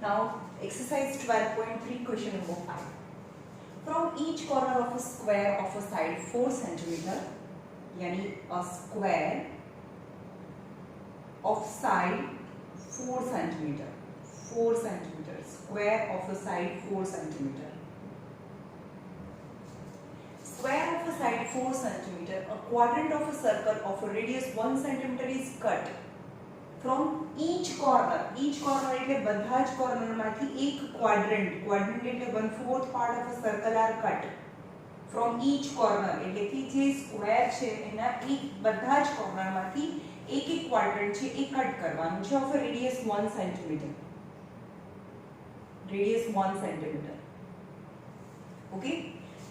Now exercise 12.3 question number 5. From each corner of a square of a side 4 cm, यानी a square of side 4 cm, 4 cm, square of a side 4 cm. Square of a side 4 cm, a quadrant of a circle of a radius 1 cm is cut from each corner એટલે બધા જ corner માંથી એક quadrant એટલે 1/4 part of a circle are cut from each corner એટલે કે જે square છે એના એક બધા જ કોર્નર માંથી એક ક્વાડ્રન્ટ છે એ કટ કરવાનું છે of radius 1 cm. Radius 1 cm. Okay,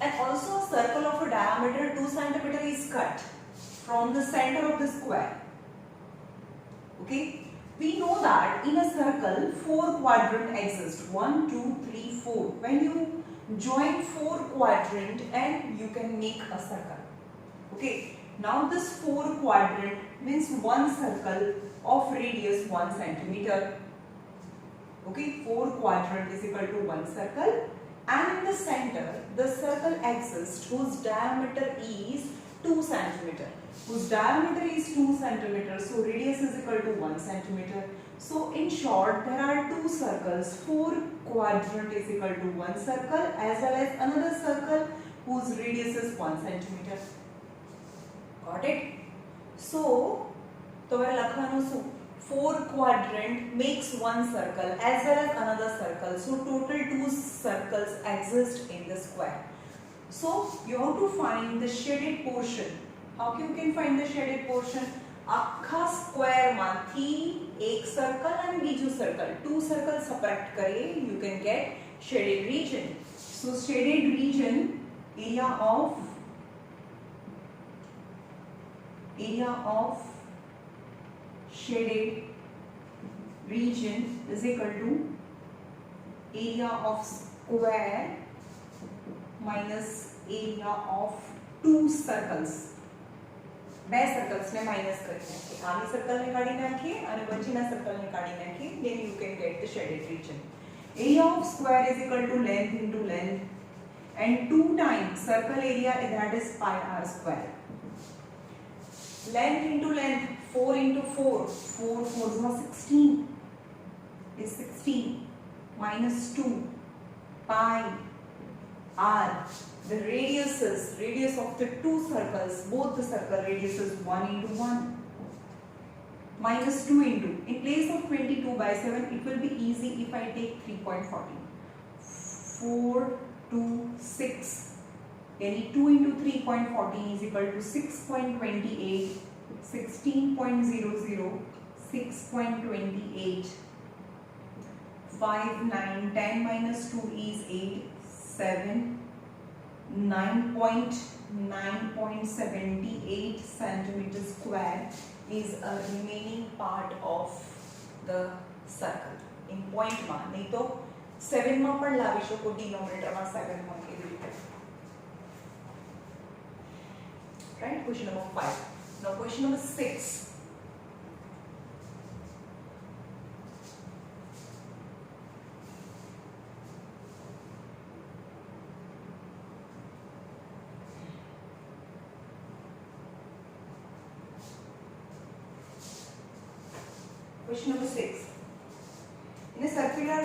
and also a circle of a diameter 2 cm is cut from the center of the square. Okay, we know that in a circle 4 quadrants exist, 1 2 3 4. When you join 4 quadrants and you can make a circle. Okay, now this 4 quadrant means one circle of radius 1 centimeter. Okay, 4 quadrant is equal to one circle, and in the center the circle exists whose diameter is 2 centimeter. Whose diameter is 2 centimeter, so radius is equal to 1 centimeter. So in short, there are two circles. 4 quadrant is equal to one circle as well as another circle whose radius is 1 centimeter. Got it? So તમારે લખવાનું શું? 4 quadrant makes one circle as well as another circle. So total 2 circles exist in the square. So you have to find the shaded portion. How you can find the shaded portion? આખા square માંથી એક circle અને બીજું circle, two circles subtract કરીએ, you can get shaded region. So shaded region, area of shaded region is equal to area of square minus area of two circles. બે circles ને minus કરી નાખીએ, આની સર્કલ ને કાઢી નાખીએ અને વચ્ચેના સર્કલ ને કાઢી નાખીએ, then you can get the shaded region. Area of square is equal to length into length and 2 times circle area, that is pi r square. Length into length, 4 into 4, 4 4s are 16 is 16 minus 2 pi r. The radius of the two circles, both the circle radius is 1 into 1 minus 2 into, in place of 22/7 it will be easy if I take 3.40, 4 2 6, yani 2 into 3.40 is equal to 6.28, 16.00, 6.28, 5 9, 10 minus 2 is 8, 7, 9.78 centimeter square is a remaining part of the circle. In point માં નહીં તો 7 માં પણ લાવી શકો, denominator માં 7 હોય એવી રીતે. Right? Question number 5. Now question number 6. Question number 6. In a circular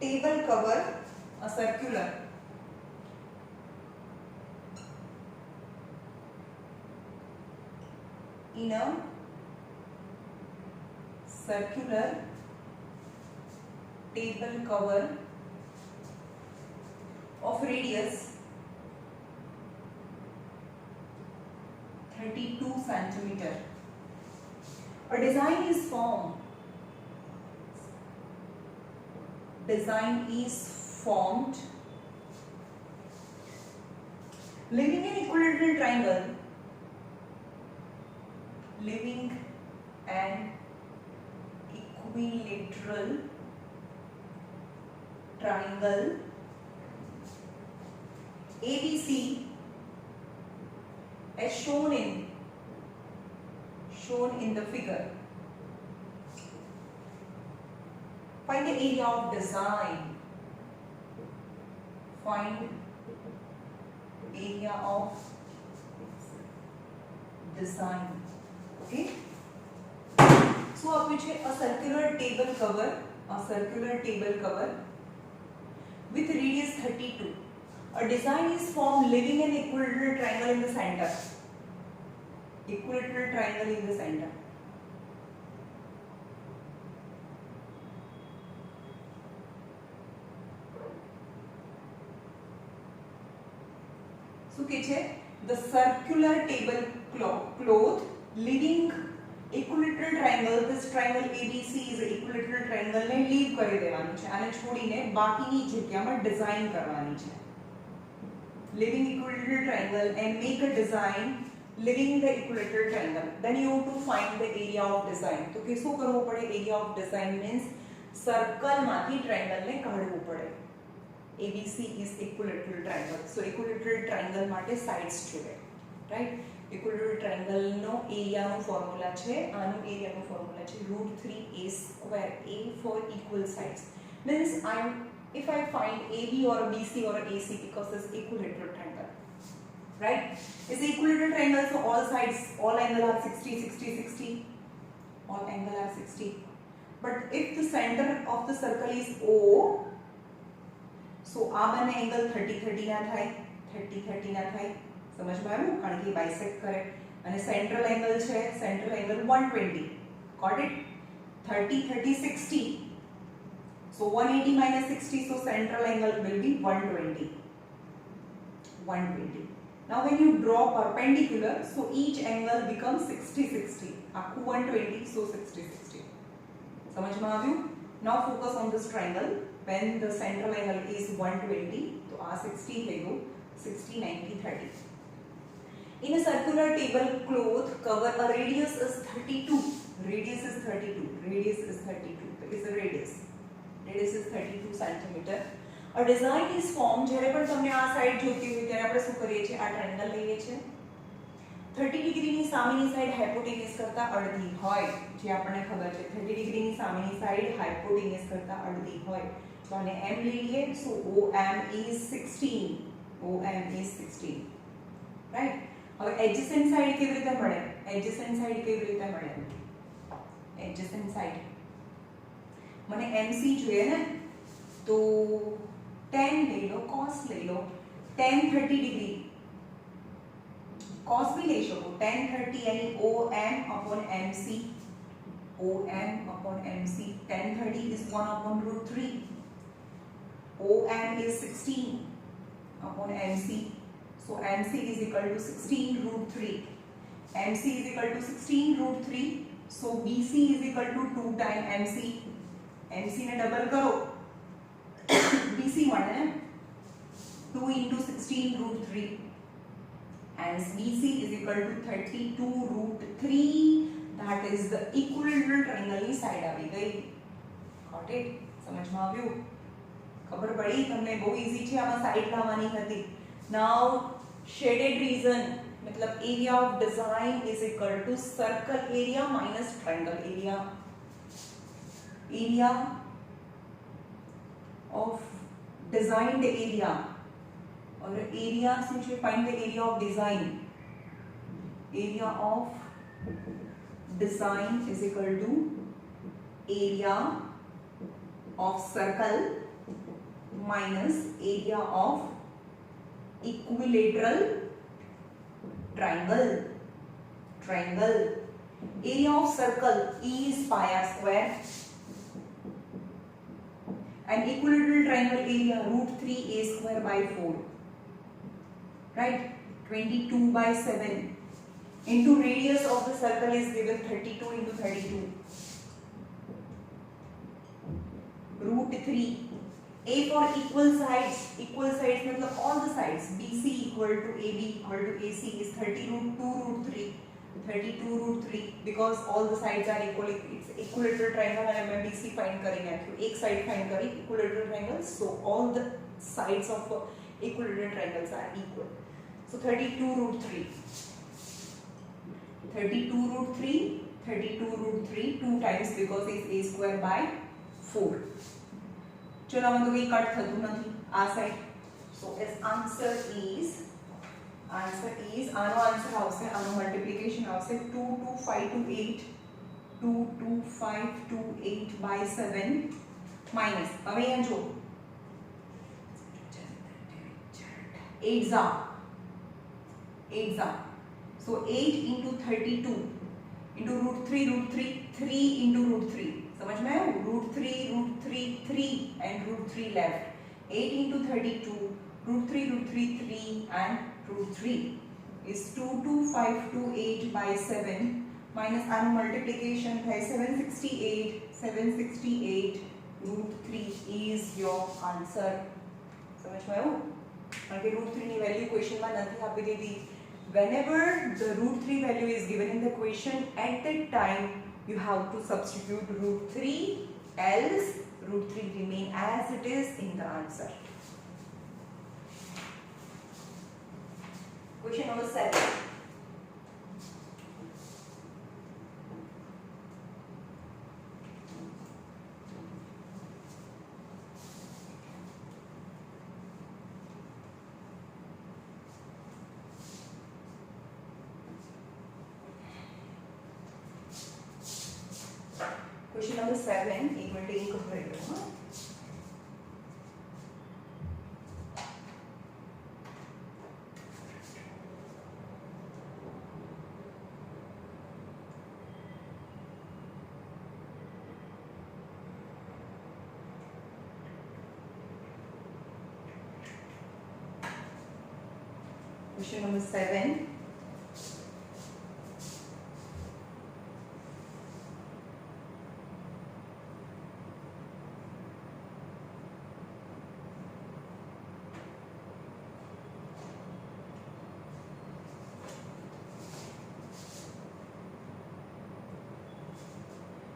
table cover, a circular in a circular table cover of radius 32 centimeter. A design is formed. Leaving an equilateral triangle. Leaving an equilateral triangle ABC as shown in the figure. Find the area of design. Find area of design. Okay. So aapne chhe a circular table cover with radius 32. A design is formed leaving an equilateral triangle in the center. Equilateral triangle in the center. So કે છે the circular tablecloth leaving equilateral triangle. This triangle ABC is a equilateral triangle ને leave કરી દેવાનું છે આને છોડીને બાકીની જગ્યામાં ડિઝાઇન કરવાની છે. Leaving equilateral triangle and make a design leaving the equilateral triangle. Then you have to find the area of design. તો કે શું કરવું પડે? Area of design means circle માંથી triangle ને કાઢવું પડે. ABC is equilateral triangle. So equilateral triangle માટે sides જોઈએ, right? Equilateral triangle નો area નો formula છે, આનો area નો formula છે √3a square. A for equal sides means if I find AB or BC or AC because it's equilateral triangle, right? It's equilateral triangle, so all sides, all angle are 60, 60, 60. All angle are 60. But if the center of the circle is O, so આ બંને angle 30 30 ના થાય, 30 30 ના થાય. સમજમાં આવ્યું? કારણ કે બાયસેક્ટ કરે. અને સેન્ટ્રલ એંગલ છે, central angle 120. Got it? 30 30 60. So 180 minus 60, so central angle will be 120. 120. Now when you draw perpendicular, so each angle becomes 60 60. આખું 120, so 60 60. સમજમાં આવ્યું? Now focus on this triangle. When the central angle is 120, so આ 60 થઈ ગયું, 60 90 30. In a circular tablecloth cover, a radius is 32. Radius is 32. Radius is 32. Is the radius. Radius is 32 centimeter. A design is formed. જ્યારે પણ તમને આ side જોતી હોય ત્યારે આપણે શું કરીએ છીએ? આ ટ્રાયેંગલ લઈએ છીએ. 30 ડિગ્રીની સામેની સાઈડ હાઇપોટેન્યુસ કરતા અડધી હોય, જે આપણને ખબર છે. 30 ડિગ્રીની સામેની સાઈડ હાઇપોટેન્યુસ કરતા અડધી હોય. તો આને m લઈ લઈએ. So OM is 16. OM is 16. Right? હવે adjacent side કેવી રીતે મળે? Adjacent side કેવી રીતે મળે? Adjacent side મને MC જોઈએ ને, તો tan લઈ લો, cos લઈ લો. tan 30 ડિગ્રી cos भी ले શકો. tan 30 यानी OM upon MC. OM upon MC. tan 30 is 1 upon √3. OM is 16 upon MC. So MC is equal to 16 √3. MC is equal to 16 √3. So BC is equal to 2 times MC. MC ने double करो. BC મળે ને 2 into 16 √3. And BC is equal to 32 √3. That is the equilateral triangle ની side આવી ગઈ. Got it? સમજમાં આવ્યું? ખબર પડી તમને? બહુ ઈઝી છે. આમાં સાઈડ લાવવાની હતી. Now shaded region मतलब area of design is equal to circle area minus triangle area. Area of designed area or area since we find the area of design. Area of design is equal to area of circle minus area of equilateral triangle. Area of circle is pi r square and equilateral triangle area √3a square by 4. Right? 22 by 7 into radius of the circle is given 32 into 32. √3. A for equal sides मतलब all the sides. BC equal to AB equal to AC is 32 √3 because all the sides are equal. It's equilateral triangle and मैं BC find करेंगे नाख्યું. एक side find करी equilateral triangle. So all the sides of equilateral triangles are equal. So 32 √3. 32 √3 2 times because it's a square by 4 चलो आमां तो कई cut थतुं नथी आ side so as answer is आनो आंसर आवशे आनो मल्टिप्लिकेशन आवशे 22528 22528 by 7 माइनस હવે અહીંયા જો 8 जा so 8 into 32 into root 3 3 into root 3 समझ में आया root 3 and root 3 left 8 into 32 root 3 and root 3 is 22528 by 7 minus and multiplication by 768 root 3 is your answer समझ में आया કારણ કે root 3 ની વેલ્યુ ક્વેશ્ચનમાં નથી આપી દીધી whenever the root 3 value is given in the question at that time you have to substitute root 3 else root 3 remain as it is in the answer. Question number 7. Question number 7 एक minute एक कर लो हाँ Question number 7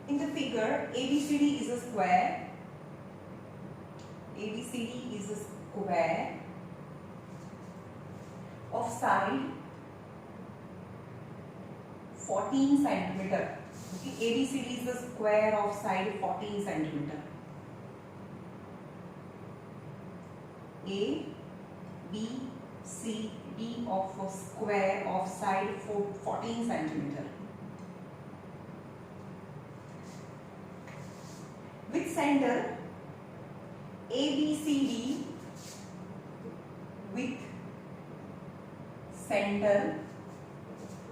In the figure, ABCD is a square. ABCD is a square of side 14 centimeter. Okay, ABCD is the square of side 14 centimeter. A, B, C, D of a square of side 14 centimeter. With center ABCD with center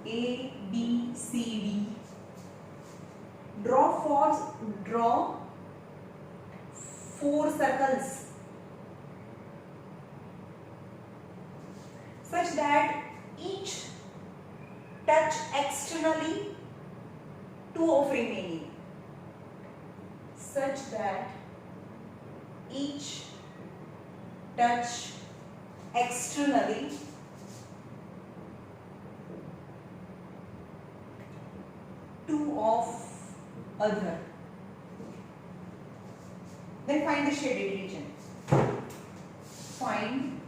ABCD draw 4 circles such that each touch externally 2 of remaining such that each touch externally 2 of other. Then find the shaded region. Find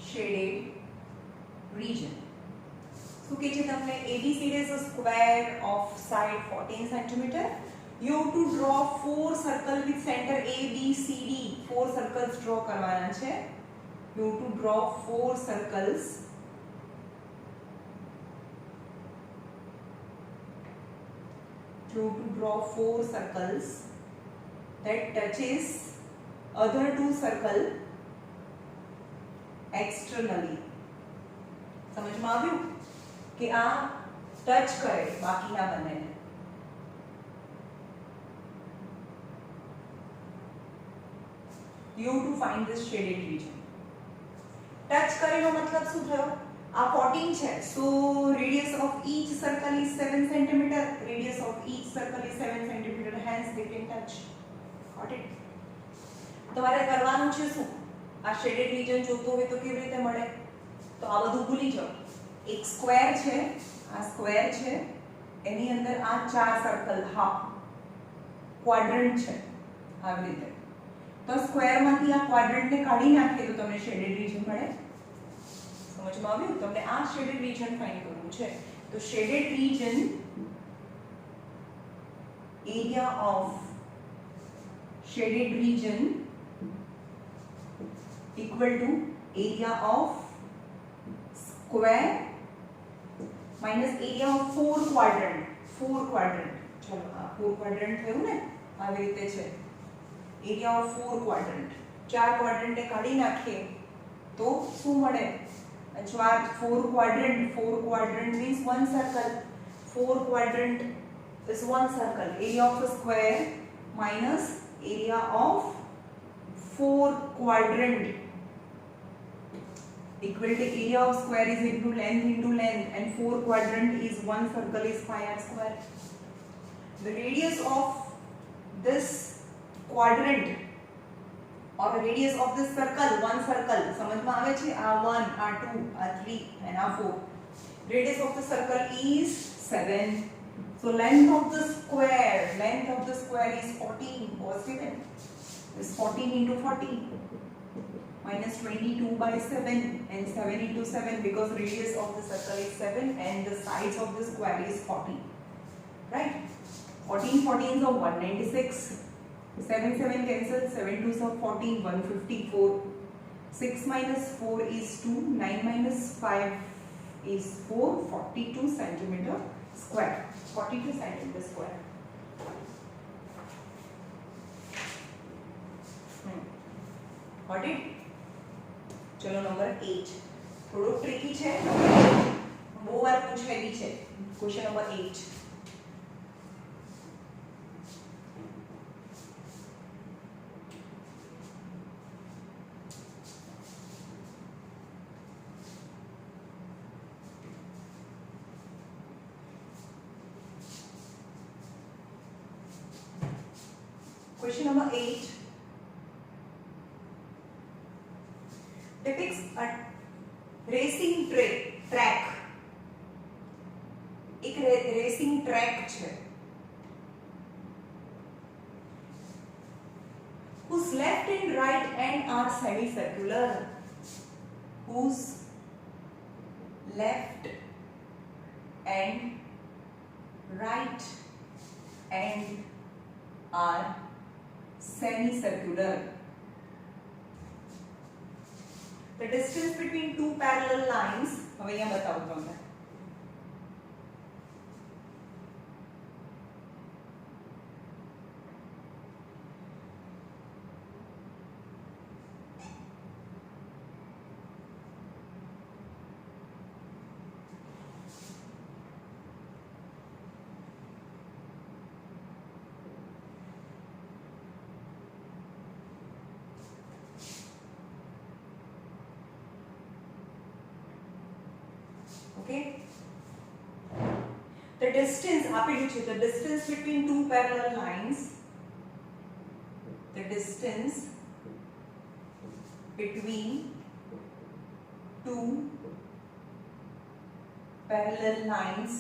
shaded region. So કે છે તમને ABCD is a square of side 14 cm. You have to draw 4 circles with center ABCD. 4 circles draw કરવાના છે. You have to draw 4 circles. You have to draw 4 circles that touches other 2 circle externally. समझ में આવ્યું कि आ touch करे बाकी ना बने you have to find this shaded region. Touch करे નો મતલબ શું થયો આ 14 છે so radius of each circle is 7 cm. Radius of each circle is 7 cm, hence they can touch. Got it? તમારે કરવાનું છે શું આ shaded region જોતો હોય તો કેવી રીતે મળે તો આ બધું ભૂલી જાઓ. એક સ્ક્વેર છે આ સ્ક્વેર છે એની અંદર આ 4 સર્કલ હાફ ક્વાડ્રન્ટ છે આવી રીતે તો સ્ક્વેરમાંથી આ ક્વાડ્રન્ટને કાઢી નાખીએ તો તમને શેડેડ રિજન મળે. સમજમાં આવ્યું? તમને આ શેડેડ રિજન ફાઇન્ડ કરવું છે તો shaded region area of shaded region equal to area of square minus area of four quadrant. चलो 4 quadrant થયું ને આવી રીતે છે area of 4 quadrant. 4 quadrant એ કાઢી નાખીએ તો શું મળે? 4 quadrant means one circle. 4 quadrant is one circle. Area of a square minus area of 4 quadrant equal to area of square is into length and 4 quadrant is one circle is pi r square. The radius of this quadrant or the radius of this circle, one circle, समझ में आवे छे? R1, R2, R3 and R4. Radius of the circle is 7. So length of the square is 14. Was given is 14 into 40 minus 22 by 7 and 7 into 7 because radius of the circle is 7 and the sides of the square is 40. Right? 14 14 so 196. 7 7 cancel. 7 2 so 14. 154. 6 minus 4 is 2. 9 minus 5 is 4. 42 centimeter square. 42 centimeter square. Got it? चलो number 8 थोड़ो tricky છે બહુ વાર પૂછાયેલી છે question number 8. Question number 8 depicts a racing track. एक racing track છે whose left and right end are semicircular. Whose left and right end are semicircular. The distance between two parallel lines, હવે અહીંયા બતાવું તમને. Okay, the distance આપેલું છે the distance between two parallel lines, the distance between two parallel lines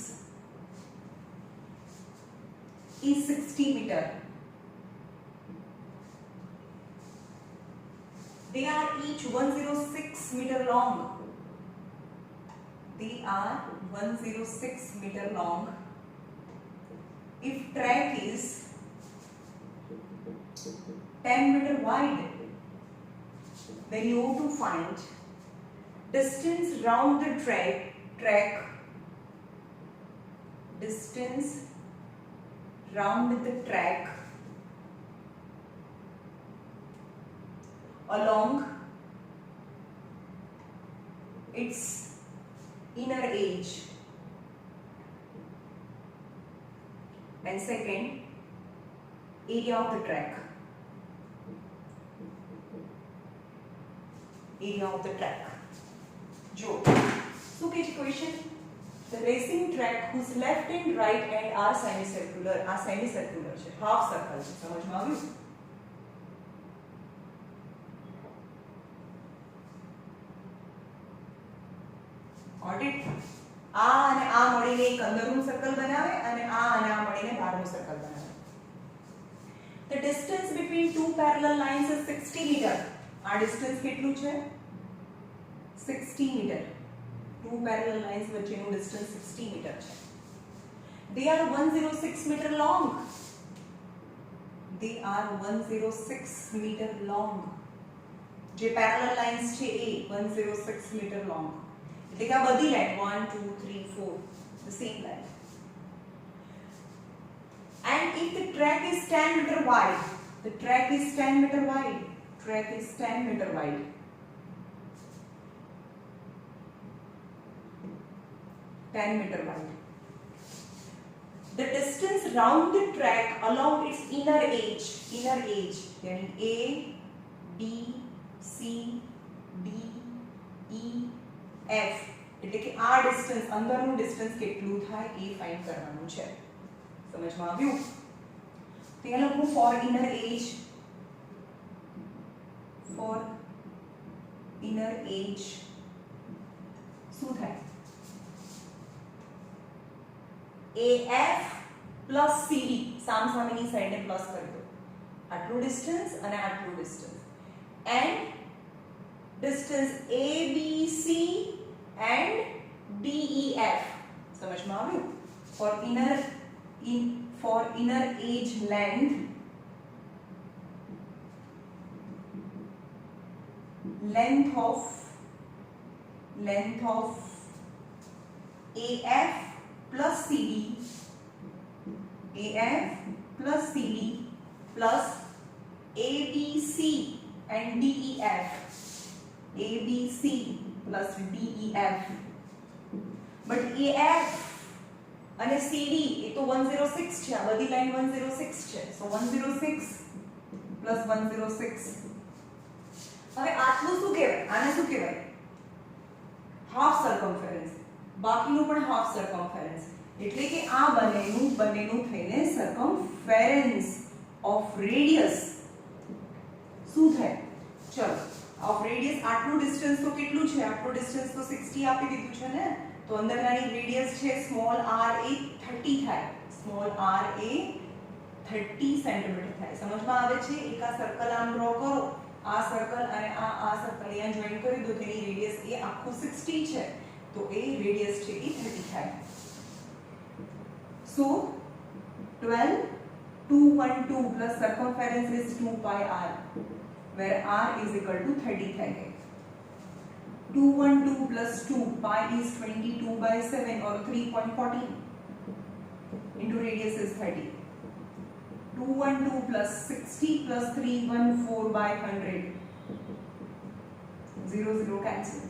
is 60 meter. They are each 106 meter long. They are 106 meter long. If track is 10 meter wide, then you have to find distance round the track, distance round the track along its inner edge, and second area of the track. Area of the track. जो શું કે છે question? The racing track whose left and right end are semicircular. આ semicircular છે, half circle છે. સમજમાં આવ્યું? Got it? આ અને આ મળીને એક અંદરનું સર્કલ બનાવે અને આ મળીને બહારનું સર્કલ બનાવે. The distance between two parallel lines is 60 meter. આ ડિસ્ટન્સ કેટલું છે? 60 meter. Two parallel lines વચ્ચેનું ડિસ્ટન્સ 60 meter છે. They are 106 meter long. they are 106 meter long. જે પેરેલલ લાઇન્સ છે એ 106 મીટર લોંગ, એટલે કે આ બધી line 1 2 3 4 the same line. And if the track is 10 meter wide, the track is 10 meter wide, track is 10 meter wide, meter wide. The distance round the track along its inner edge, yani A, B, C, D, E, F, એટલે કે આ distance અંદરનું distance કેટલું થાય એ find કરવાનું છે. સમજમાં આવ્યું? તો અહીંયા લખું ફોર ઇનર એજ, ફોર ઇનર એજ શું થાય? AF પ્લસ CD, સામસામેની સાઈડને પ્લસ કરી દો. આટલું ડિસ્ટન્સ અને આટલું distance, and distance ABC and DEF. સમજમાં આવ્યું? For inner edge length of AF plus CD plus ABC and DEF, ABC plus DEF. But AF અને CD એ તો 106 છે, આ બધી લાઈન 106 છે, so 106 plus 106. હવે આટલું શું કહેવાય? આને શું કહેવાય? Half circumference. બાકીનું પણ હાફ સર્કમ્ફરન્સ, એટલે કે આ બંનેનું થઈને સર્કમ્ફરન્સ ઓફ રેડિયસ શું થાય? ચલો, ઓફ રેડિયસ આટલું ડિસ્ટન્સ તો કેટલું છે? આટલું ડિસ્ટન્સ તો 60 આપી દીધું છે ને, તો અંદરનાની રેડિયસ છે સ્મોલ r એ 30 થાય, સ્મોલ r એ 30 સેન્ટીમીટર થાય. સમજમાં આવે છે? એક આ સર્કલ આમ ડ્રો કરો, આ સર્કલ અને આ સર્કલ અહીંયા જોઈન કરી દો, તેની રેડિયસ એ આખું 60 છે, તો એ રેડિયસ છે એ 30 થાય. So 12 212 plus circumference is 2 pi r, where r is equal to 30 થાય ગઈ. 212 plus 2 pi is 22 by 7 or 3.14 into radius is 30. 212 plus 60 plus 314 by 100, 0 cancel.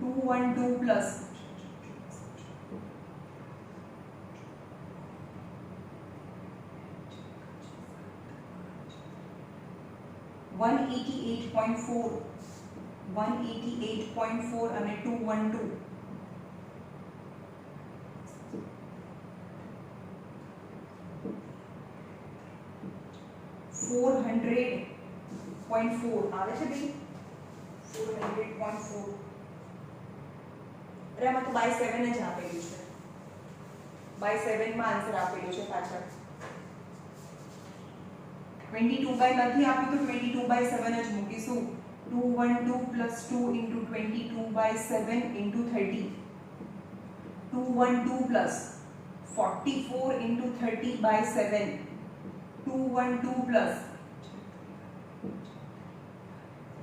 212 plus 188.4 અને 212 400.4 આવે છે બેન? 400.4. અરે આમાં તો બાય 7 જ આપેલું છે, બાય 7 માં આન્સર આપેલું છે પાછળ. 22 બાય નથી આપ્યું તો 22 બાય 7 જ મૂકીશું. 212 plus 2 into 22 by 7 into 30. 212 plus 44 into 30 by 7. 212 plus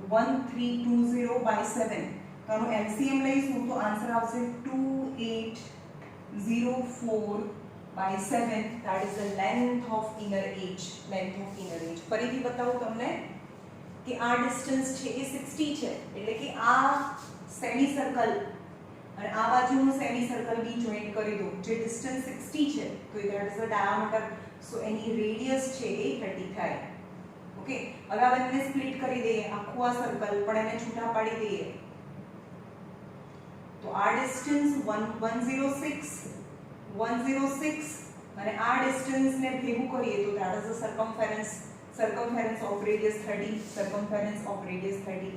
1320 by 7. તો આનો LCM લઈશું તો આન્સર આવશે 2804 by 7. That is the length of inner edge. ફરીથી બતાવું તમને કે આ ડિસ્ટન્સ છે એ 60 છે, એટલે કે આ સેમી સર્કલ અને આ બાજુનું સેમી સર્કલ બી જોઈન કરી દો, જે ડિસ્ટન્સ 60 છે, તો that is the diameter, so any radius છે એ 30 થાય. ઓકે, હવે આ બંને સ્પ્લિટ કરી દઈએ, આખું આ સર્કલ પણ એને છૂટા પાડી દઈએ, તો આ ડિસ્ટન્સ 106 અને આ ડિસ્ટન્સ ને ભેગું કરીએ તો that is the circumference of radius 30, circumference of radius 30,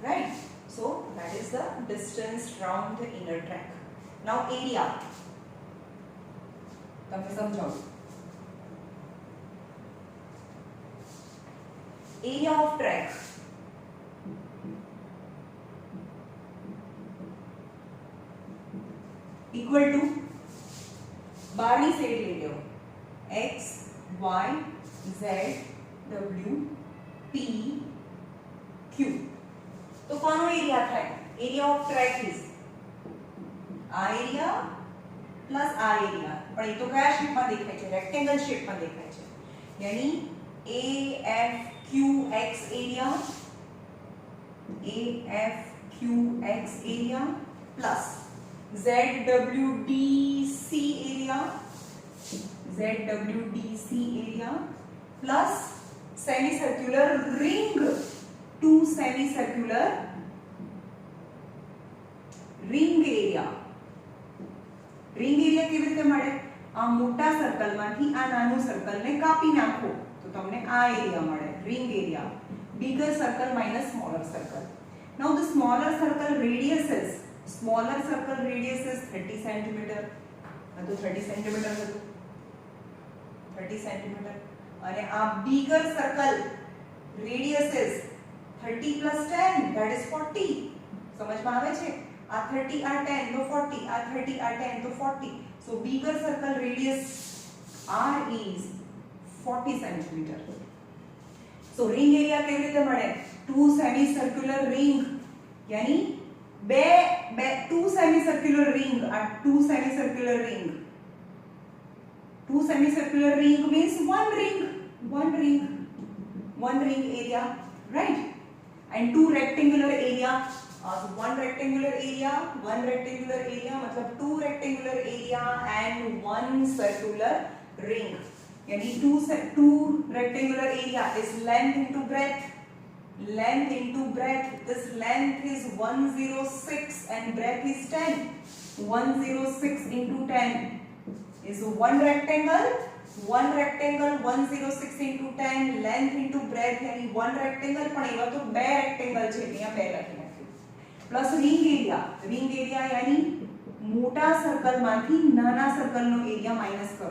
right? So that is the distance round the inner track. Now area, તમે સમજાવો. Area of track equal to બારની સાઈડ લઈ લો, x y ZWP Q तो કોનો area થાય area of track is આ area plus આ area પણ એ તો કયા શેપમાં દેખાય છે રેક્ટેંગલ શેપમાં દેખાય છે यानी AFQX area plus ZWDC area plus semicircular ring two semicircular ring area કેવી રીતે મળે આ મોટા સર્કલમાંથી આ નાનું સર્કલને કાપી નાખો તો તમને આ એરિયા મળે ring area bigger circle minus smaller circle. Now the smaller circle radius is 30 centimeter. तो 30 centimeter હતું 30 centimeter અને આ bigger circle radius is 30 plus 10 that is 40. સમજમાં આવે છે આ 30 આ 10 તો 40 આ 30 આ 10 તો 40. So bigger circle radius R is 40 centimeter. So ring area કેવી રીતે મળે two semicircular ring यानी two semicircular ring means one ring area, right? And two rectangular area one rectangular area मतलब two rectangular area and one circular ring यानी two rectangular area is length into breadth. This length is 106 and breadth is 10. 106 into 10 is one rectangle 106 into 10 length into breadth यानी one rectangle પણ એવા તો બે rectangle છે અહીંયા બે લખી નાખ્યું પ્લસ ring area यानी મોટા સર્કલ માંથી નાના સર્કલ નો એરિયા માઈનસ કરો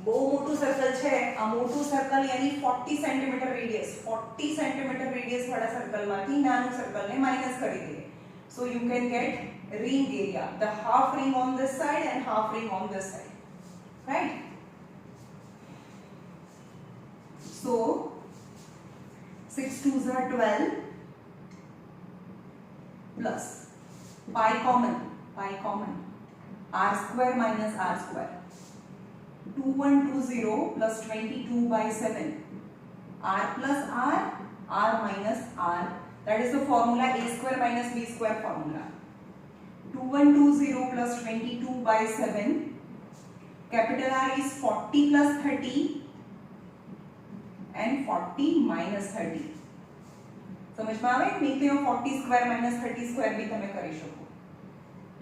બહુ મોટું સર્કલ છે આ મોટું સર્કલ यानी 40 સેન્ટીમીટર રેડિયસ વાળા સર્કલ માંથી નાનું સર્કલ ને માઈનસ કરી દઈએ so you can get ring area the half ring on this side and half ring on this side, right? So 6 2s are 12 plus pi common r square minus r square 2120 plus 22 by 7 r plus r minus r that is the formula a square minus b square formula 2120 plus 22 by 7 capital R is 40 plus 30 and 40 minus 30 સમજમાં આવે નહીં તો 40 square minus 30 square भी તમે કરી શકો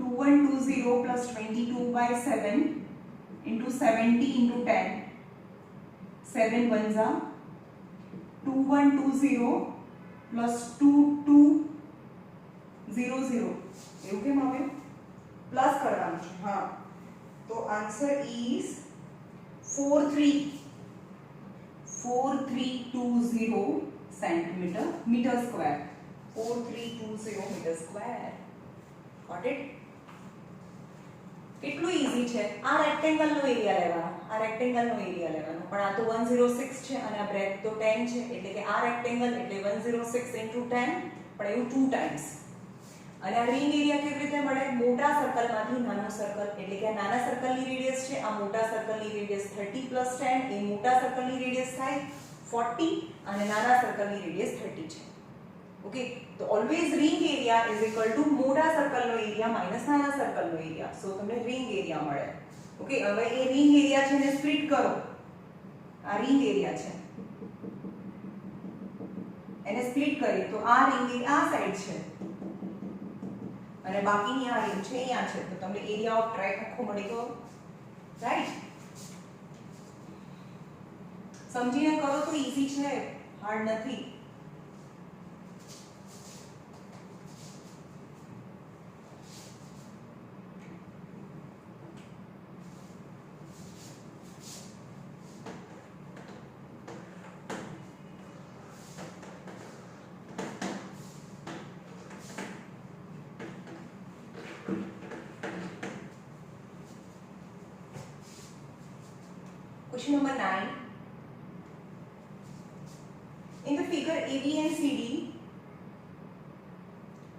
2120 plus 22 by 7 into 70 into 10 7 ones are 2120 plus 2200 એવું કેમ આવે પ્લસ કરવાનું છે હા તો answer is 4320 centimeter meter square 4320 meter square. Got it? કેટલું ઈઝી છે આ રેક્ટેંગલ નો એરિયા લેવાનો પણ આ તો 106 છે અને આ બ્રેથ તો 10 છે એટલે કે આ રેક્ટેંગલ એટલે 106 into 10 પણ એવું 2 times અને આ રિંગ એરિયા કેવી રીતે મળે મોટા સર્કલમાંથી નાનું સર્કલ એટલે કે આ નાના સર્કલની રેડિયસ છે આ મોટા સર્કલની રેડિયસ 30 plus 10 એ મોટા સર્કલની રેડિયસ થાય 40 અને નાના સર્કલની રેડિયસ 30 છે ओके तो always ring area is equal to मोटा सर्कल नो एरिया माइनस नाना सर्कल नो एरिया सो તમને रिंग एरिया મળે ओके હવે એ रिंग एरिया છે ને સ્પ્લિટ કરો આ रिंग एरिया છે એને સ્પ્લિટ કરીએ તો આ रिंग આ સાઈડ છે અને બાકીની આ रिंग છે અહીંયા છે તો તમને એરિયા ઓફ ટ્રેક આખો મળી ગયો રાઈટ સમજીને કરો તો ઈઝી છે હાર્ડ નથી Question number 9.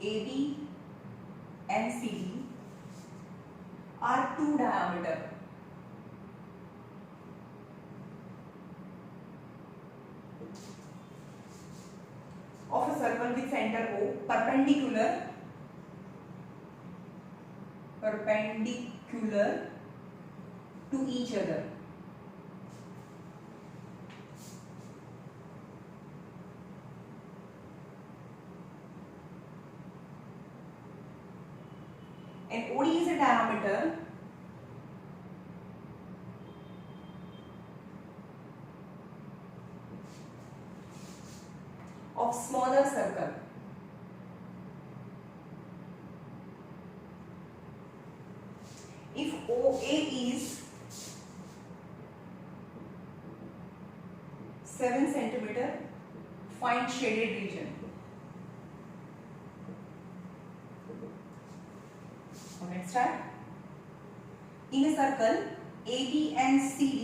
AB and CD are two diameter of a circle with center O perpendicular to each other. And OD is a diameter of smaller circle. If OA is 7 centimeter, find shaded region. Now let's start. In a circle, AB and CD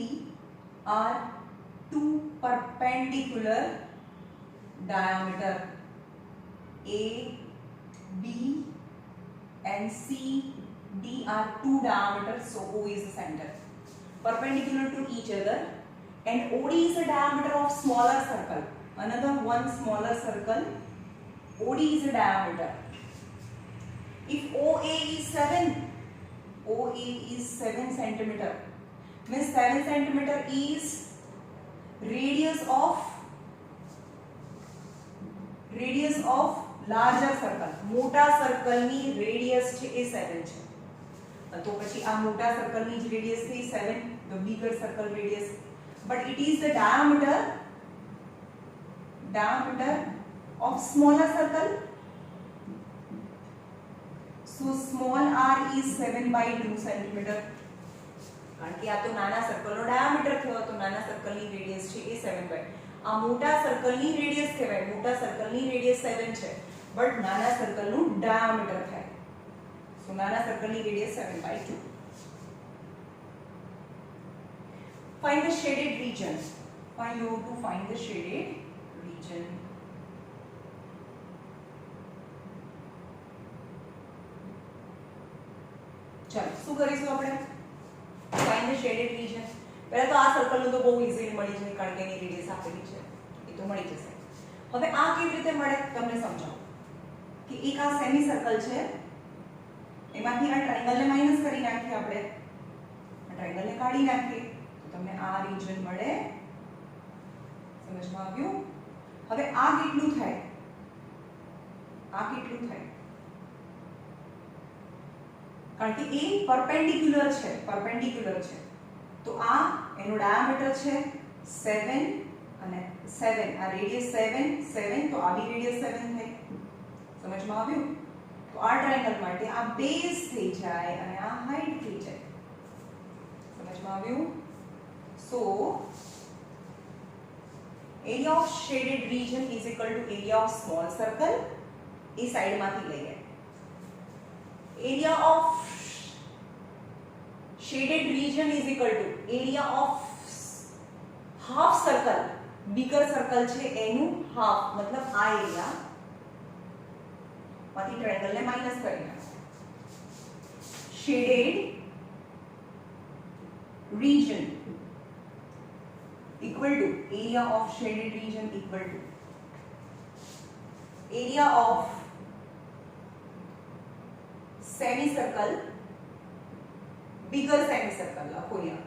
are two perpendicular diameter. A, B and C, D are two diameters, so O is the center. Perpendicular to each other, and OD is a diameter of smaller circle. Another one smaller circle, OD is a diameter. If OA is 7 centimeter, means 7 centimeter is radius of larger circle. મોટા સર્કલની radius છે એ 7 છે. તો પછી આ મોટા સર્કલની જ radius છે 7, the bigger circle radius, but it is the diameter of smaller circle. So small r is 7/2 centimeter. કારણ કે આ તો નાના સર્કલનો ડાયામીટર થયો, તો નાના સર્કલની રેડિયસ છે એ 7/2. આ મોટા સર્કલની રેડિયસ કહેવાય. મોટા સર્કલની રેડિયસ 7 છે, બટ નાના સર્કલનું ડાયામીટર થાય. સો નાના સર્કલની radius 7/2. Find the shaded region. You have to find the shaded region. चलो શું કરીશું આપણે? Find the shaded region. પહેલા તો આ સર્કલનું તો બહુ ઈઝીલી મળી જાય, કારણ કે એની રેડિયસ આપેલી છે, એ તો મળી જશે. હવે આ કેવી રીતે મળે તમને સમજાવું. કે એક આ સેમી સર્કલ છે, એમાંથી આ ટ્રાયેંગલને માઈનસ કરી નાખીએ આપણે. આ ટ્રાયેંગલને કાઢી નાખીએ તો તમને આ રીજન મળે. સમજમાં આવ્યું? હવે આ કેટલું થાય? કારણ કે એ પરપેન્ડિક્યુલર છે, તો આ એનો ડાયામીટર છે 7 અને 7, આ રેડિયસ 7, તો આ બી રેડિયસ 7 થાય. સમજમાં આવ્યું? તો આ ટ્રાયેંગલ માટે આ બેઝ થઈ જાય અને આ હાઈટ થઈ જાય. સમજમાં આવ્યું? So area of shaded region is equal to area of small circle. એ સાઈડમાંથી લઈએ. Area of shaded region is equal to area of half circle. Bigger circle છે એનું half, મતલબ આ એરિયા માંથી ટ્રાયેંગલ ને માઈનસ કરી નાખો. Shaded region equal to area of shaded region equal to area of semicircle, bigger semicircle લખો અહીંયા.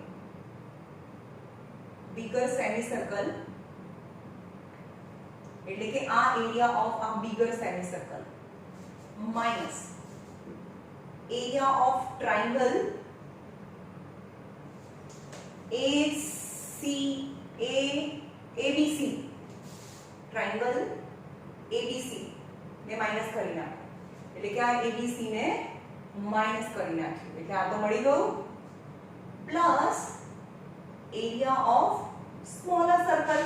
bigger semicircle એટલે કે આ એરિયા ઓફ આ bigger semicircle minus area of triangle ABC, triangle ABC ને માઈનસ કરી નાખો. એટલે કે આ ABC ને માઈનસ કરી નાખ્યું, એટલે આ તો મળી ગયું. Plus area of smaller circle.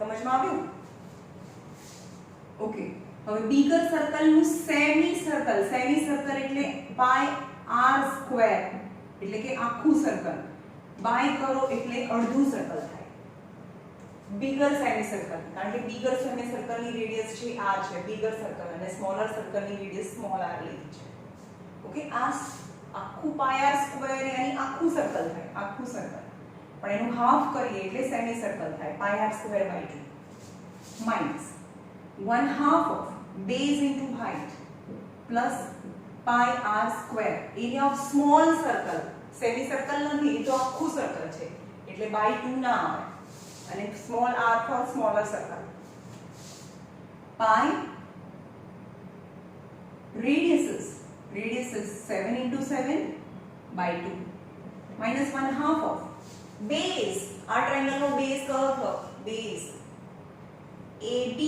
સમજમાં આવ્યું? ઓકે. હવે બીગર સર્કલ નું સેમી સર્કલ એટલે બાય r સ્ક્વેર, એટલે કે આખું સર્કલ બાય કરો એટલે અડધું સર્કલ થાય. bigger semicircle, કારણ કે bigger semicircle ની radius છે r છે, bigger circle, અને smaller circle ની radius small r લીધી છે. ઓકે, આ આખું pi r સ્ક્વેર yani આખું સર્કલ થાય, આખું સર્કલ, પણ એનું હાફ કરીએ એટલે સેમી સર્કલ થાય, pi r square by 2 minus 1/2 of base into height plus pi r square area of small circle. Semi circle નથી, એ તો આખું સર્કલ છે એટલે by 2 ના આવે, અને small r for smaller circle. Pi radius is 7 into 7 by 2 minus 1/2 of base, આ triangle નો base કયો થયો? Base AB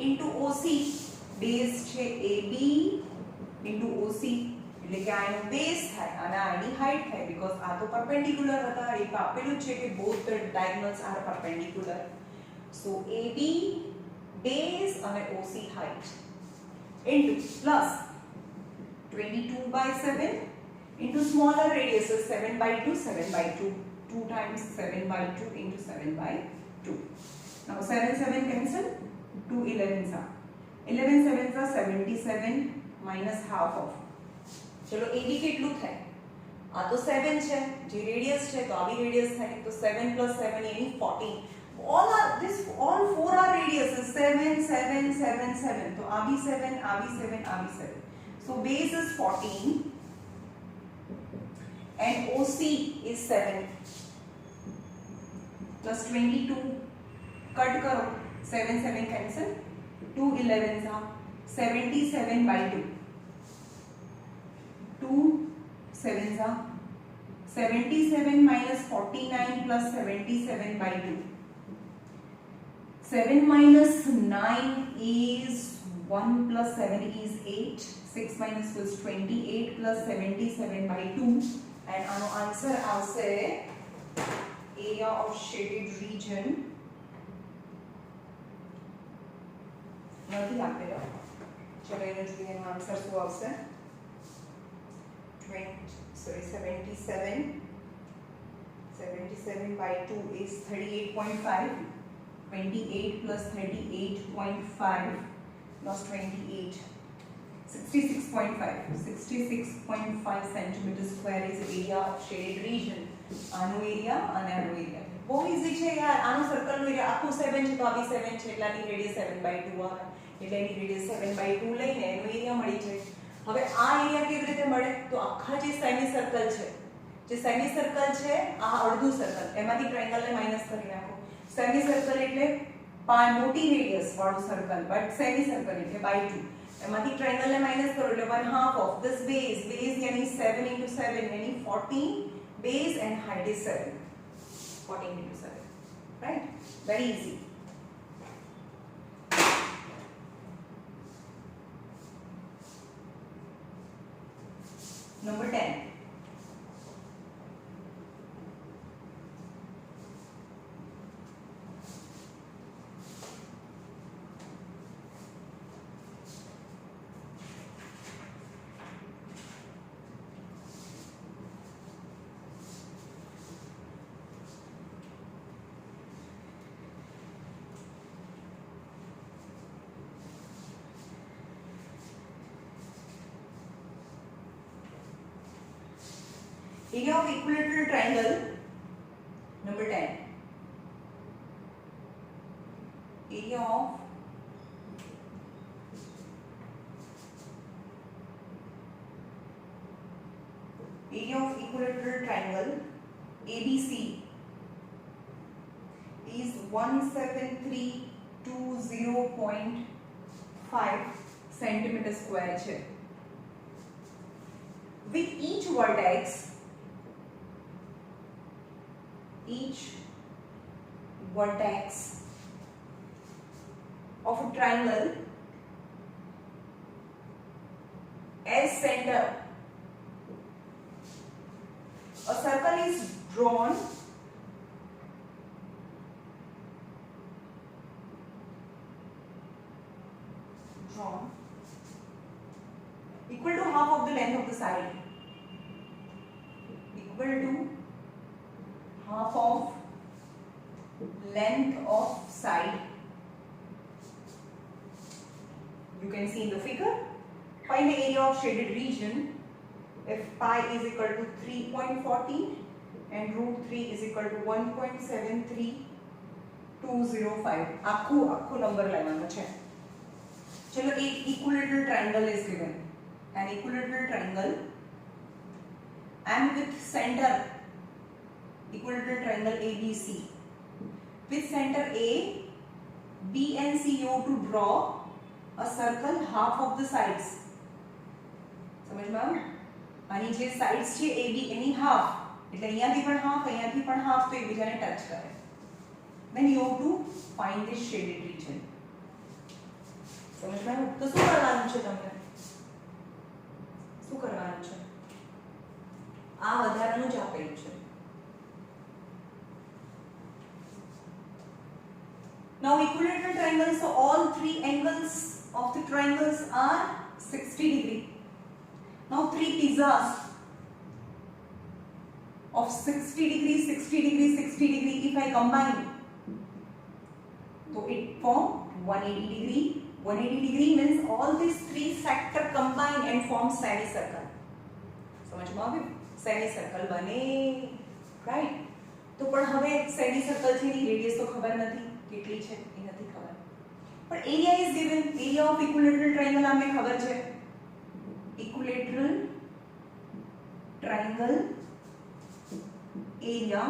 into OC, base છે AB into OC, એટલે કે આ એનો બેઝ થાય અને આ એની હાઈટ થાય, બીકોઝ આ તો પરપેન્ડિક્યુલર હતા, એક આપેલું છે કે both the diagonals are perpendicular. So AB base અને OC height into plus 22 by 7 into smaller radius is 7 by 2, 7 by 2, 2 times 7 by 2 into 7 by 2. Now 7 cancel, 2 11s are 11 sevens are 77 minus half of, चलो AB કેટલું થાય? આ તો 7 છે, જે radius છે તો આ બી રેડિયસ થાય, તો 7 plus 7 यानी 14. all four are radiuses 7 7 7 7, तो आ भी 7, आ भी 7, आ भी 7. So base is 14 and OC is 7 plus 22, cut करो, 7 7 cancel, 2 11s are 77 by 2, 2 7s are 77 minus 49 plus 77 by 2. 7 minus 9 is 1 plus 7 is 8. 6 minus 2 is 28 plus 77 by 2. And our answer આવશે area of shaded region. નથી આપેલો, ચલો એને જોઈએ એનો answer શું આવશે? 77 by 2 is 38.5. 28 plus 38.5 plus 28, 66.5 centimeter square is area of shaded region. આનો એરિયા અને આનો એરિયા બહુ ઈઝી છે યાર. આનો સર્કલ નો એરિયા આખું 7 છે તો આ બી 7 છે એટલે આની રેડિયસ 7/2 આવે, એટલે એની રેડિયસ 7/2 લઈને એનો એરિયા મળી જાય. હવે આ એરિયા કેવી રીતે મળે? તો આખા જે સેમી સર્કલ છે આ અડધું સર્કલ, એમાંથી ટ્રાયેંગલ ને માઈનસ કરી નાખો. સેમી સર્કલ એટલે મોટી રેડિયસ વાળું સર્કલ, બટ સેમી સર્કલ એટલે by 2, એમાંથી ટ્રાયેંગલ ને માઈનસ કરો એટલે 1/2 of this base यानी 7 into 7 यानी 14, base and height is 7, 14 into 7, right? Very easy. Number 10. Area of equilateral triangle, number 10. Area of equilateral triangle ABC is 17320.5 centimeter square છે. With each vertex of a triangle as center, a circle is drawn equal to half of the length of the side, equal to half of length of side. You can see in the figure. Find the area of shaded region if pi is equal to 3.14 and root 3 is equal to 1.73205. આખું number લેવાનો છે. ચલો એક equilateral triangle is given. An equilateral triangle and with center equilateral triangle ABC with center A, B and C you have to draw a circle half of the sides. समझ में आया? આની જે સાઇડ્સ છે AB એની half એટલે અહીંયાથી પણ half તો એકબીજાને ટચ કરે. Then you have to find this shaded region. સમજ માં આવ્યું? તો શું કરવાનું છે તમને? શું કરવાનું છે? આ વધારાનું જ આપેલું છે. Now equilateral triangle, so all three angles of the triangles are 60 degree. Now three pizzas of 60 degree, 60 degree, 60 degree if I combine, so it form 180 degree. 180 degree means all these three sector combine and form semicircle. समझ में आवे? Semicircle बने, right? तो पण હવે semicircle છે ની radius તો ખબર નથી કેટલી છે એ નથી ખબર. પણ area is given. Area of equilateral triangle આમને ખબર છે. Equilateral triangle area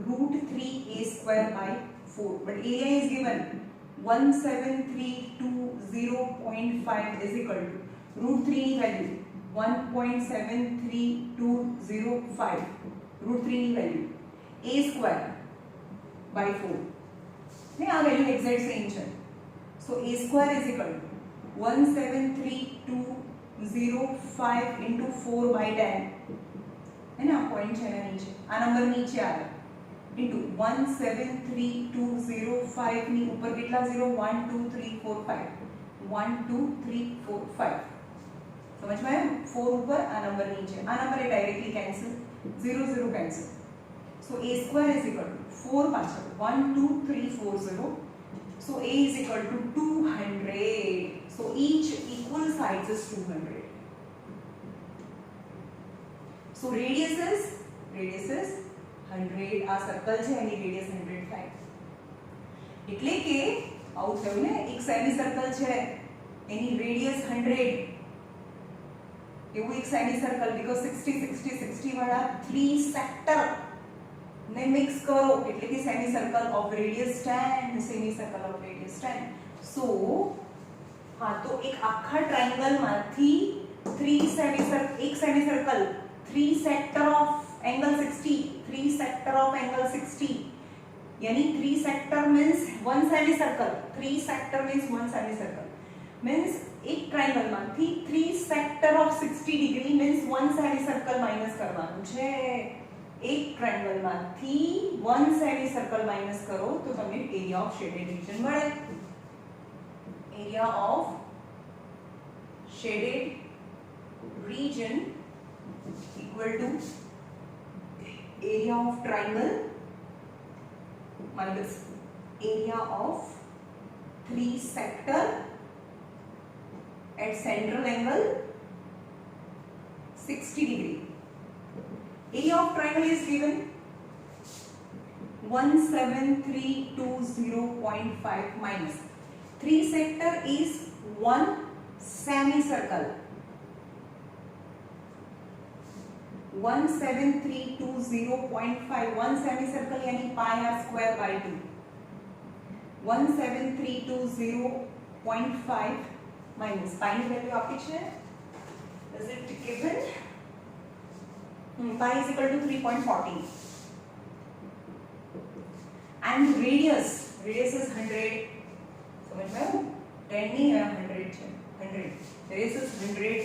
root 3a square by 4, but area is given 17320.5 is equal to root 3 value 1.73205, root 3 value a square by 4. नहीं आ value exact same है. So a square is equal to 1732005 into 4 by 10 है ना, point है ना नीचे, आ number नीचे आ गया into 1732005 ની ઉપર કેટલા 0 1 2 3 4 5 1 2 3 4 5 समझ में आया? 4 ऊपर, आ नंबर नीचे, आ नंबर है directly cancel, 0 0 cancel. So a square is equal to 4 पाछળ 12340. So a is equal to 200. So each equal sides is 200. So radius is 100. આ સર્કલ છે એની રેડિયસ 100 થાય. એટલે કે આવું થયું ને, એક સેમી સર્કલ છે એની રેડિયસ 100. એવું એક સેમી સર્કલ, બીકોઝ 60 60 60 વાળા 3 સેક્ટર ને મિક્સ કરો એટલે કે semicircle of radius 10, semicircle of radius 10. So હા, તો એક આખા ટ્રાયંગલ માંથી 3 સેમી સર્કલ, એક semicircle 3 sector of angle 60, 3 sector of angle 60, यानी 3 sector means 1 semicircle. 3 sector means 1 semicircle means एक ट्रायंगल માંથી 3 sector of 60 degree means 1 semicircle minus करવાનું છે. એક ટ્રાયંગલ માંથી 1 સેમી सर्कल माइनस કરો તો તમને એરિયા ઓફ શેડેડ रीजन મળે. Area of shaded region equal to area of triangle minus area of 3 sector at central angle 60 degree. Area of triangle is given 17320.5 minus 3 sector is 1 semicircle. 17320.5 1 semicircle यानी pi r square by 2. 17320.5 minus pi ની value આપી છે. Is it given? Pi is equal to 3.14 and radius is 100. समझ में आया? 10 नहीं है, 100 છે. 100 radius is 100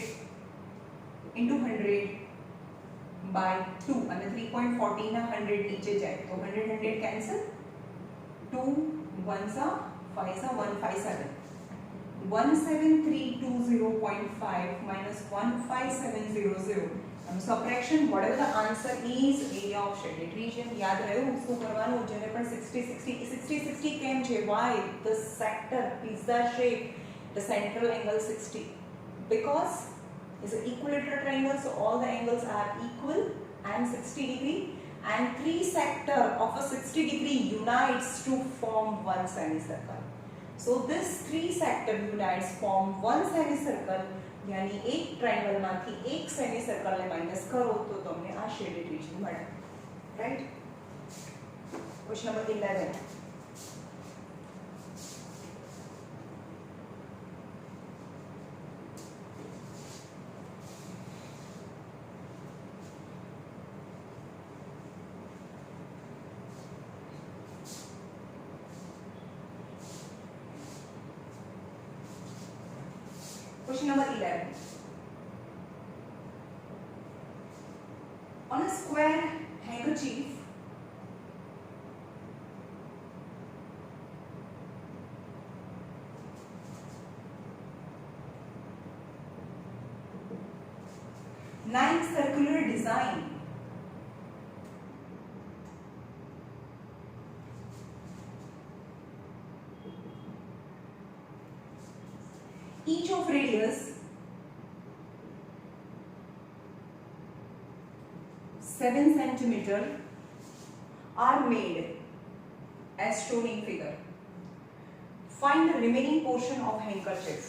into 100 by 2 અને 3.14 ના 100 નીચે જાય તો 100 100 cancel. 2 1s are 5s are 157. 17320.5 minus 15700 subtraction, whatever the answer is, area of shaded region. યાદ રહ્યું શું કરવાનું? જેને પણ 60 કેમ છે? Why the sector pizza shape, the central angle 60? Because it's an equilateral triangle, so all the angles are equal and 60 degree, and three sector of a 60 degree unites to form one semicircle. So this three sector unites form one semicircle. यानी एक triangle मांथी एक semicircle ने minus करो तो તમને આ shaded region મળે, right? Question number 11. Question number 11. On a square handkerchief, nine circular design each of radius 7 centimeter are made as shown in figure. Find the remaining portion of handkerchief.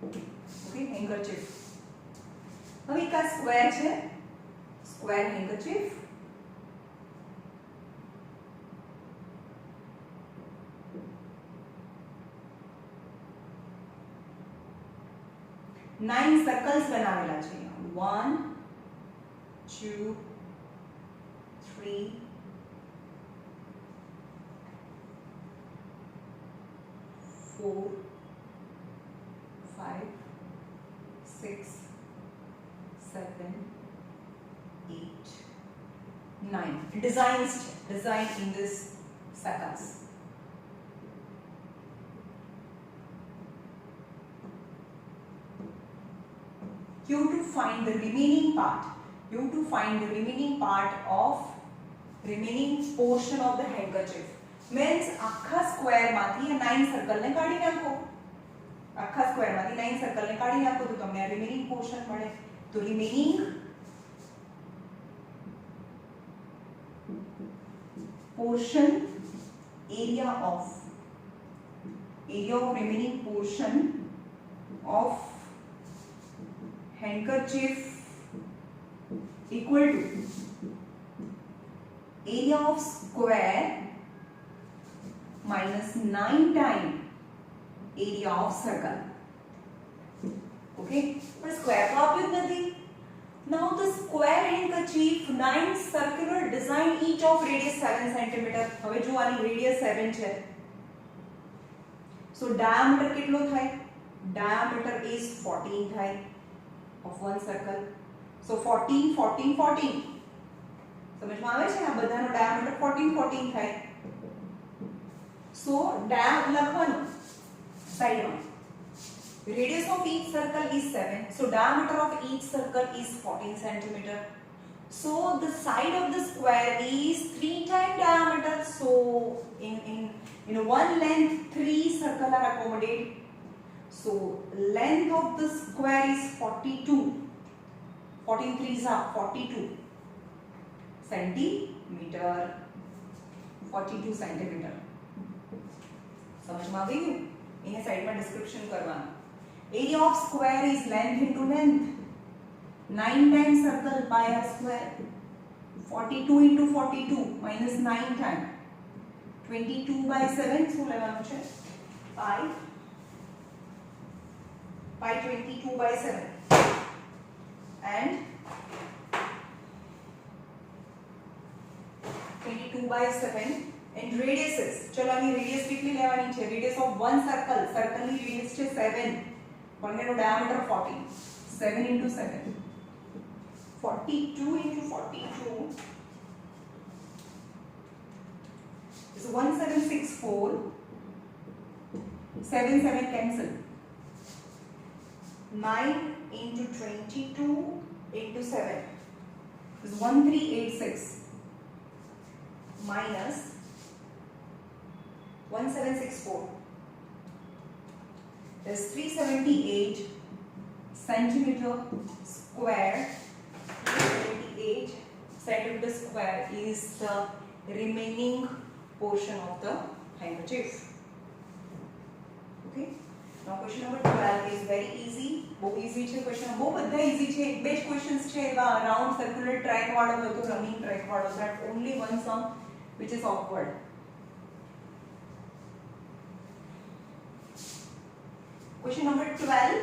Okay, handkerchief. હવે એક આ square છે, square handkerchief. Nine circles બનાવેલા છે. 1 2 3 4 5 6 7 8 9 designs designed in this circles. You have to find the remaining part. You have to find the remaining part of remaining portion of the handkerchief. Means આખા square માંથી આ 9 circle ને કાઢી નાખો. આખા square માંથી 9 સર્કલ ને કાઢી નાખો તો તમને આ રિમેનિંગ પોર્શન મળે. તો remaining portion area of remaining portion of handkerchief equal to area of square minus 9 times area of circle. Okay, but square तो आप्યું જ નથી. Now the square handkerchief 9 circular design each of radius 7 cm. હવે જો આની radius 7 છે. So diameter કેટલો થાય? Diameter is 14 થાય of one circle. So 14 14 14. સમજમાં આવે છે? આ બધાનો diameter 14 14 થાય. So લખવાનું સાઈડમાં. Radius of each circle is 7. So diameter of each circle is 14 cm. So the side of the square is 3 times diameter. So in one length 3 circles are accommodated. So length of the square is 42. 14 3s are 42 centimeter. 42 centimeter. સમજમાં આવી ગયું? અહીંયા સાઈડમાં description કરવાનું. Area of square is length into length. 9 times circle pi r square. 42 into 42 minus 9 times. 22 by 7 શું લેવાનું છે? pi 22 by 7 and 22 by 7 and radiuses. ચલો આની રેડિયસ કેટલી લેવાની છે? રેડિયસ ઓફ વન સર્કલ, સર્કલની રેડિયસ છે 7, બંનેનો diameter 14. 7 into 7 42 into 42 is 1764. 7 cancel. 9 into 22 into 7 is 1386 minus 1764 is 378 centimeter square. 378 centimeter square is the remaining portion of the handkerchief. Okay. Now question number 12 is very easy. बहुत easy છે question. બહુ બધા easy છે. બે જ questions છે એવા round circular track વાળો હતો, running track વાળો. That only one sum which is awkward. Question number 12.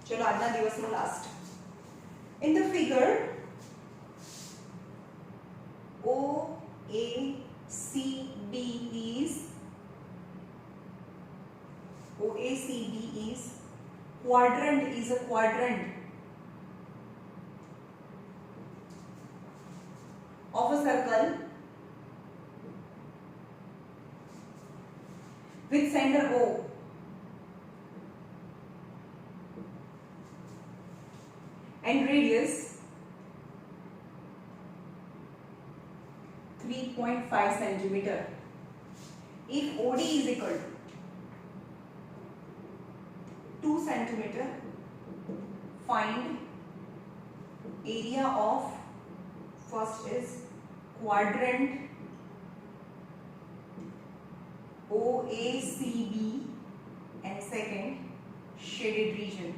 चलो આજના દિવસનો last. In the figure OACD is quadrant is a quadrant of a circle with center O and radius 3.5 centimeter. If OD is equal to 2 centimeter, find area of first is quadrant OACB and second shaded region.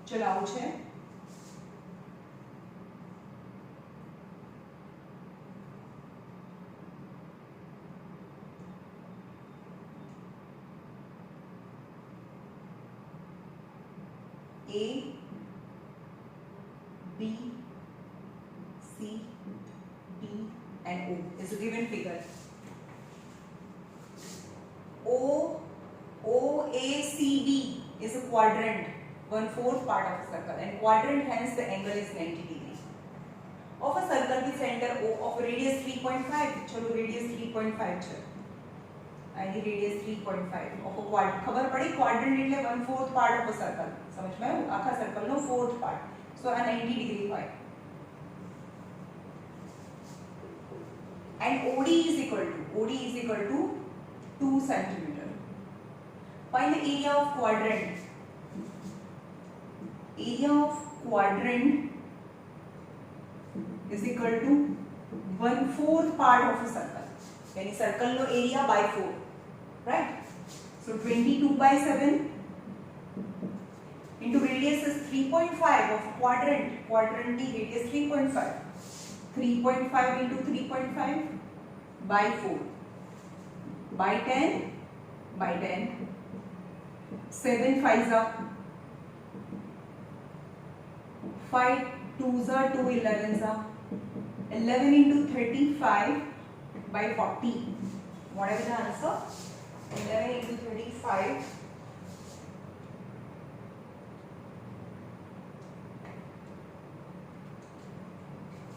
चलो આવું છે. A, B, C, D and O is a given figure. OACD is a quadrant, 1/4 part of a circle, and quadrant hence the angle is 90 degree. Of a circle with center O of radius 3.5. चलो radius 3.5 છે. આની radius 3.5 of a quadrant. ખબર પડી quadrant એટલે 1/4 part of a circle. समझ में आया? આખા circle no 4th part. So a 90 degree હોય. And OD is equal to 2 centimeter. Find the area of quadrant. Area of quadrant is equal to 1/4 part of a circle. यानी circle no area by 4, right? So 22/7 into radius is 3.5 of quadrant. Quadrant की radius 3.5. 3.5 into 3.5 by 4 by 10 by 10. 7 5s are 5 2s are 2 11s are 11 into 35 by 40. Whatever the answer. 11 into 35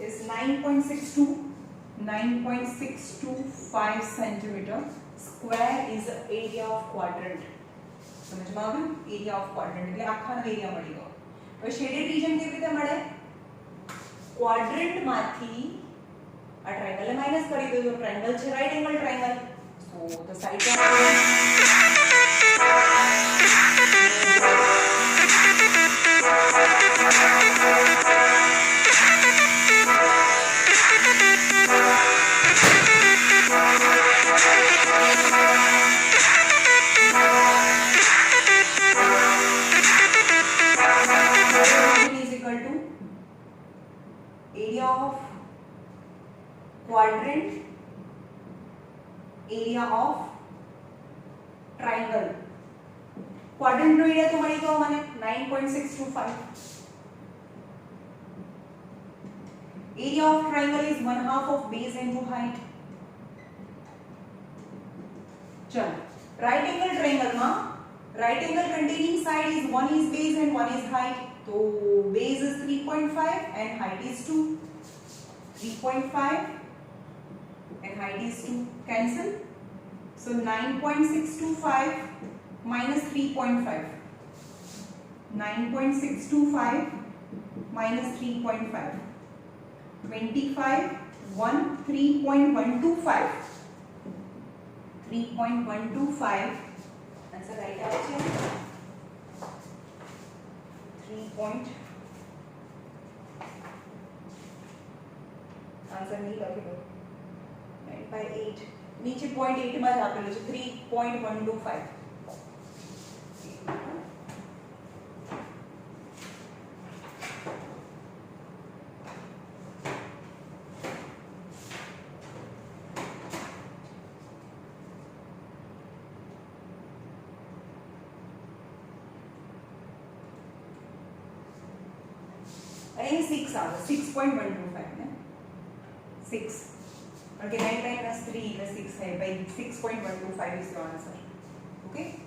is 9.625 centimeter. Square is the area of quadrant. समझ में આવ્યું? Area of quadrant એટલે આખાનો area મળી ગયો. હવે shaded region કેવી રીતે મળે? ક્વાડ્રન્ટ માંથી આ ટ્રાયંગલ ને માઈનસ કરી દો. ટ્રાયંગલ છે right angle triangle. So the side is equal to area of quadrant, area of triangle. Quadrant નો એરિયા તો મળી ગયો મને 9.625. Area of triangle is 1/2 of base into height. चलो राइट एंगल ट्रायंगल માં Right angle containing side is one is base and one is height. So base is 3.5 and height is 2. 3.5 and height is 2. Cancel. So 9.625 minus 3.5. 9.625 minus 3.5. 25, 1, 3.125. 3.125. Answer right answer. 3 point. Answer नहीं लखेलो. 9/8. नीचे 0.8 में आपने लिखा 3.125. अरे 6 आ गया 6.125 ना 6 और 9 minus 3 is 6 है by 6.125 is your answer. Okay.